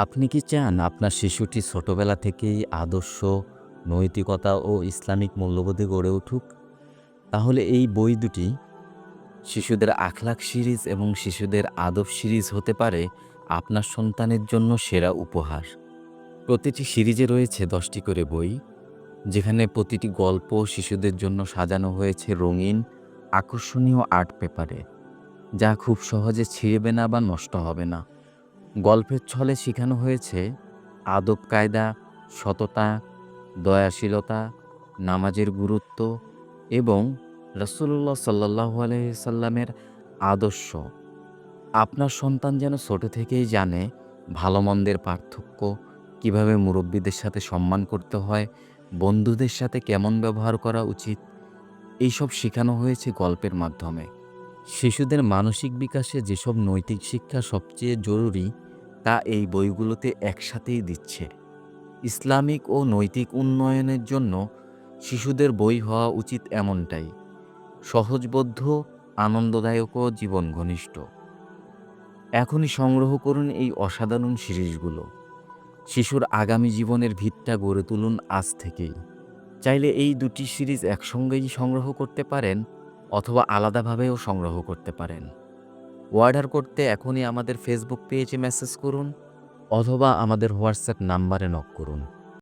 আপনি কি চান আপনার শিশুটি ছোটবেলা থেকেই আদর্শ, নৈতিকতা ও ইসলামিক মূল্যবোধে গড়ে উঠুক? তাহলে এই বই দুটি শিশুদের আখলাক সিরিজ এবং শিশুদের আদব সিরিজ হতে পারে আপনার সন্তানের জন্য সেরা উপহার। প্রতিটি সিরিজে রয়েছে ১০টি করে বই, যেখানে প্রতিটি গল্প শিশুদের জন্য সাজানো হয়েছে রঙিন, আকর্ষণীয় আর্ট পেপারে, যা খুব সহজে ছিঁড়বে না বা নষ্ট হবে না। গল্পের ছলে শেখানো হয়েছে আদব কায়দা, সততা, দয়াশীলতা, নামাজের গুরুত্ব এবং রাসূলুল্লাহ সাল্লাল্লাহু আলাইহি সাল্লামের আদর্শ। আপনার সন্তান যেন ছোট থেকেই জানে ভালো মন্দের পার্থক্য, কিভাবে মুরব্বিদের সাথে সম্মান করতে হয়, বন্ধুদের সাথে কেমন ব্যবহার করা উচিত, এইসব শেখানো হয়েছে গল্পের মাধ্যমে। শিশুদের মানসিক বিকাশে যেসব নৈতিক শিক্ষা সবচেয়ে জরুরি, তা এই বইগুলোতে একসাথেই দিচ্ছে। ইসলামিক ও নৈতিক উন্নয়নের জন্য শিশুদের বই হওয়া উচিত এমনটাই: সহজবোধ্য, আনন্দদায়ক ও জীবন ঘনিষ্ঠ। এখনই সংগ্রহ করুন এই অসাধারণ সিরিজগুলো। শিশুর আগামী জীবনের ভিতটা গড়ে তুলুন আজ থেকেই। চাইলে এই দুটি সিরিজ একসঙ্গেই সংগ্রহ করতে পারেন, অথবা আলাদাভাবেও সংগ্রহ করতে পারেন। অর্ডার করতে এখনই আমাদের ফেসবুক পেজে মেসেজ করুন, অথবা আমাদের হোয়াটসঅ্যাপ নাম্বারে নক করুন।